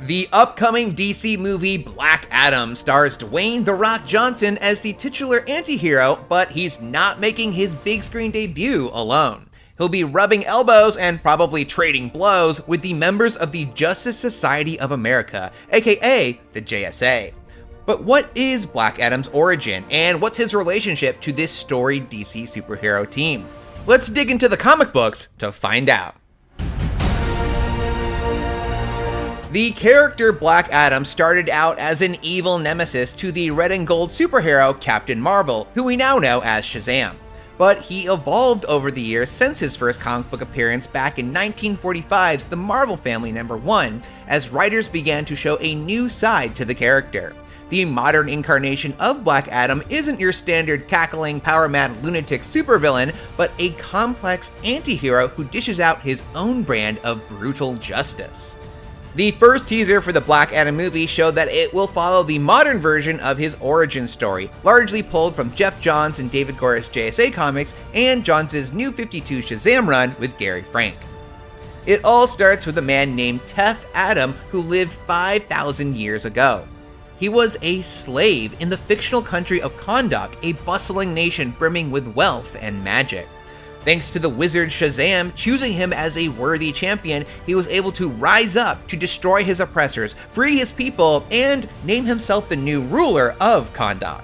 The upcoming DC movie Black Adam stars Dwayne "The Rock" Johnson as the titular anti-hero, but he's not making his big screen debut alone. He'll be rubbing elbows and probably trading blows with the members of the Justice Society of America, aka the JSA. But what is Black Adam's origin, and what's his relationship to this storied DC superhero team? Let's dig into the comic books to find out. The character Black Adam started out as an evil nemesis to the red and gold superhero Captain Marvel, who we now know as Shazam. But he evolved over the years since his first comic book appearance back in 1945's The Marvel Family #1, as writers began to show a new side to the character. The modern incarnation of Black Adam isn't your standard cackling, power-mad lunatic supervillain, but a complex anti-hero who dishes out his own brand of brutal justice. The first teaser for the Black Adam movie showed that it will follow the modern version of his origin story, largely pulled from Jeff Johns and David Gore's JSA comics and Johns' New 52 Shazam run with Gary Frank. It all starts with a man named Teth Adam who lived 5,000 years ago. He was a slave in the fictional country of Kahndaq, a bustling nation brimming with wealth and magic. Thanks to the wizard Shazam choosing him as a worthy champion, he was able to rise up to destroy his oppressors, free his people, and name himself the new ruler of Kahndaq.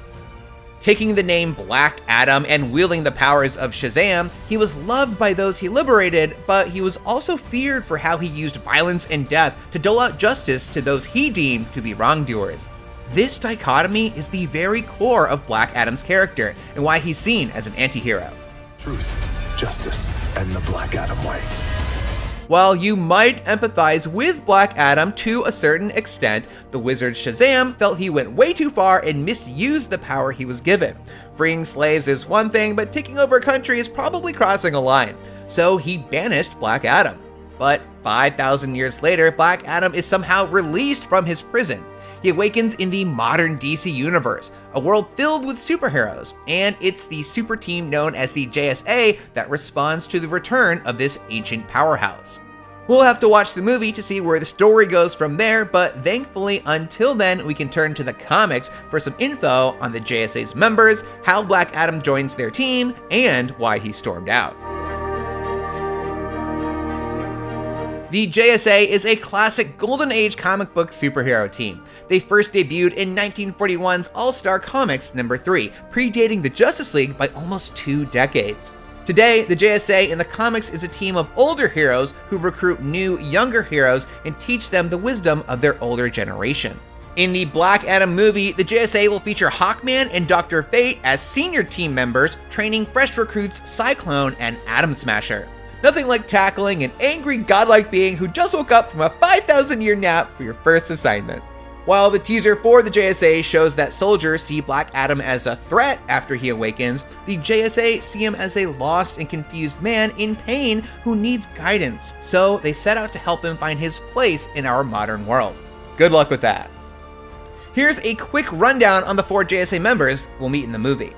Taking the name Black Adam and wielding the powers of Shazam, he was loved by those he liberated, but he was also feared for how he used violence and death to dole out justice to those he deemed to be wrongdoers. This dichotomy is the very core of Black Adam's character and why he's seen as an anti-hero. Truth, justice, and the Black Adam way. While you might empathize with Black Adam to a certain extent, the wizard Shazam felt he went way too far and misused the power he was given. Freeing slaves is one thing, but taking over a country is probably crossing a line. So he banished Black Adam. But 5,000 years later, Black Adam is somehow released from his prison. He awakens in the modern DC universe, a world filled with superheroes, and it's the super team known as the JSA that responds to the return of this ancient powerhouse. We'll have to watch the movie to see where the story goes from there, but thankfully until then we can turn to the comics for some info on the JSA's members, how Black Adam joins their team, and why he stormed out. The JSA is a classic Golden Age comic book superhero team. They first debuted in 1941's All-Star Comics #3, predating the Justice League by almost 2 decades. Today, the JSA in the comics is a team of older heroes who recruit new, younger heroes and teach them the wisdom of their older generation. In the Black Adam movie, the JSA will feature Hawkman and Dr. Fate as senior team members, training fresh recruits Cyclone and Atom Smasher. Nothing like tackling an angry godlike being who just woke up from a 5,000-year nap for your first assignment. While the teaser for the JSA shows that soldiers see Black Adam as a threat after he awakens, the JSA see him as a lost and confused man in pain who needs guidance, so they set out to help him find his place in our modern world. Good luck with that. Here's a quick rundown on the 4 JSA members we'll meet in the movie.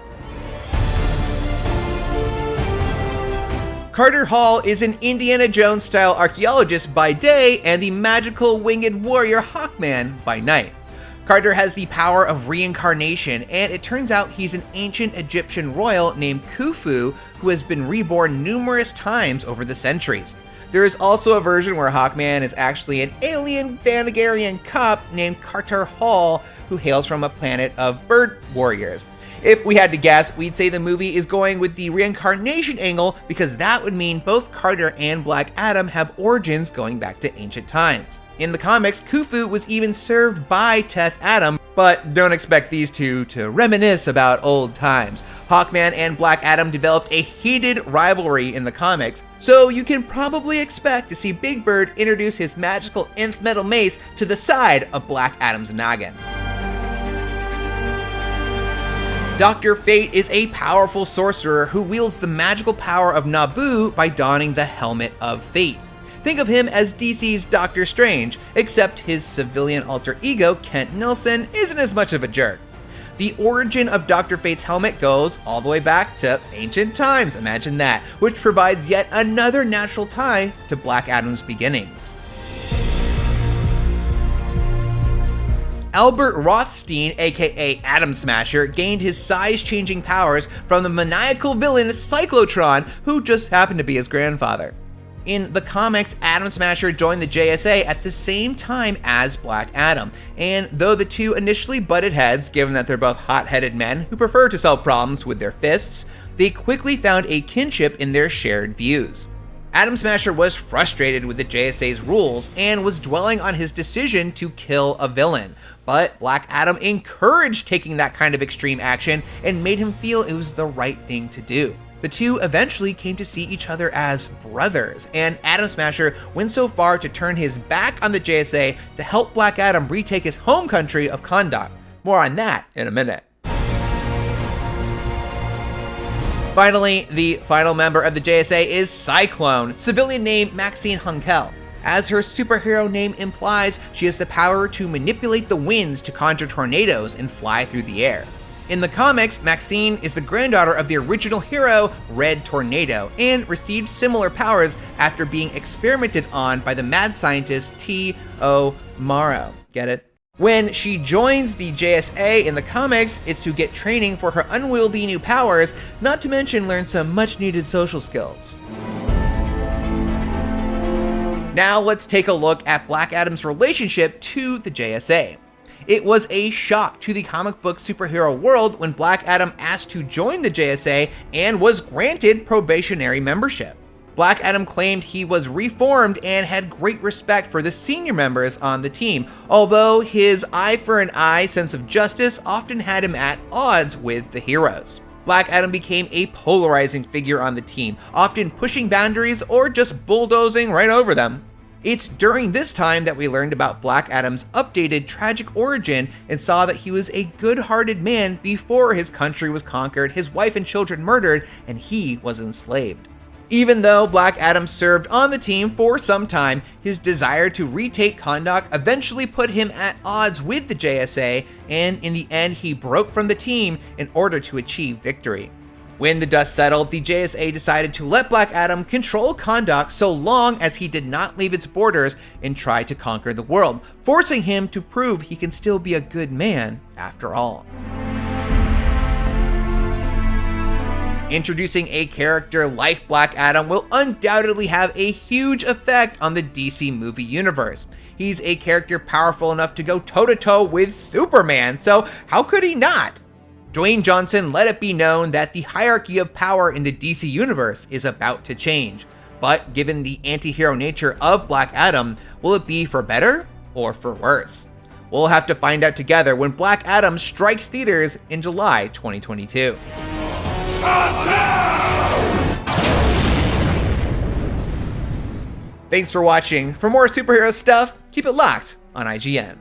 Carter Hall is an Indiana Jones-style archaeologist by day and the magical winged warrior Hawkman by night. Carter has the power of reincarnation, and it turns out he's an ancient Egyptian royal named Khufu who has been reborn numerous times over the centuries. There is also a version where Hawkman is actually an alien Thanagarian cop named Carter Hall who hails from a planet of bird warriors. If we had to guess, we'd say the movie is going with the reincarnation angle because that would mean both Carter and Black Adam have origins going back to ancient times. In the comics, Khufu was even served by Teth Adam, but don't expect these two to reminisce about old times. Hawkman and Black Adam developed a heated rivalry in the comics, so you can probably expect to see Big Bird introduce his magical nth metal mace to the side of Black Adam's noggin. Dr. Fate is a powerful sorcerer who wields the magical power of Nabu by donning the Helmet of Fate. Think of him as DC's Doctor Strange, except his civilian alter ego, Kent Nelson, isn't as much of a jerk. The origin of Dr. Fate's helmet goes all the way back to ancient times, imagine that, which provides yet another natural tie to Black Adam's beginnings. Albert Rothstein, aka Atom Smasher, gained his size-changing powers from the maniacal villain Cyclotron, who just happened to be his grandfather. In the comics, Atom Smasher joined the JSA at the same time as Black Adam, and though the two initially butted heads, given that they're both hot-headed men who prefer to solve problems with their fists, they quickly found a kinship in their shared views. Atom Smasher was frustrated with the JSA's rules and was dwelling on his decision to kill a villain, but Black Adam encouraged taking that kind of extreme action and made him feel it was the right thing to do. The two eventually came to see each other as brothers, and Atom Smasher went so far to turn his back on the JSA to help Black Adam retake his home country of Kahndaq. More on that in a minute. Finally, the final member of the JSA is Cyclone, civilian name Maxine Hunkel. As her superhero name implies, she has the power to manipulate the winds to conjure tornadoes and fly through the air. In the comics, Maxine is the granddaughter of the original hero, Red Tornado, and received similar powers after being experimented on by the mad scientist T.O. Morrow. Get it? When she joins the JSA in the comics, it's to get training for her unwieldy new powers, not to mention learn some much-needed social skills. Now let's take a look at Black Adam's relationship to the JSA. It was a shock to the comic book superhero world when Black Adam asked to join the JSA and was granted probationary membership. Black Adam claimed he was reformed and had great respect for the senior members on the team, although his eye for an eye sense of justice often had him at odds with the heroes. Black Adam became a polarizing figure on the team, often pushing boundaries or just bulldozing right over them. It's during this time that we learned about Black Adam's updated tragic origin and saw that he was a good-hearted man before his country was conquered, his wife and children murdered, and he was enslaved. Even though Black Adam served on the team for some time, his desire to retake Kahndaq eventually put him at odds with the JSA, and in the end he broke from the team in order to achieve victory. When the dust settled, the JSA decided to let Black Adam control Kahndaq so long as he did not leave its borders and try to conquer the world, forcing him to prove he can still be a good man after all. Introducing a character like Black Adam will undoubtedly have a huge effect on the DC movie universe. He's a character powerful enough to go toe-to-toe with Superman, so how could he not? Dwayne Johnson let it be known that the hierarchy of power in the DC universe is about to change. But given the anti-hero nature of Black Adam, will it be for better or for worse? We'll have to find out together when Black Adam strikes theaters in July 2022. Thanks for watching. For more superhero stuff, keep it locked on IGN.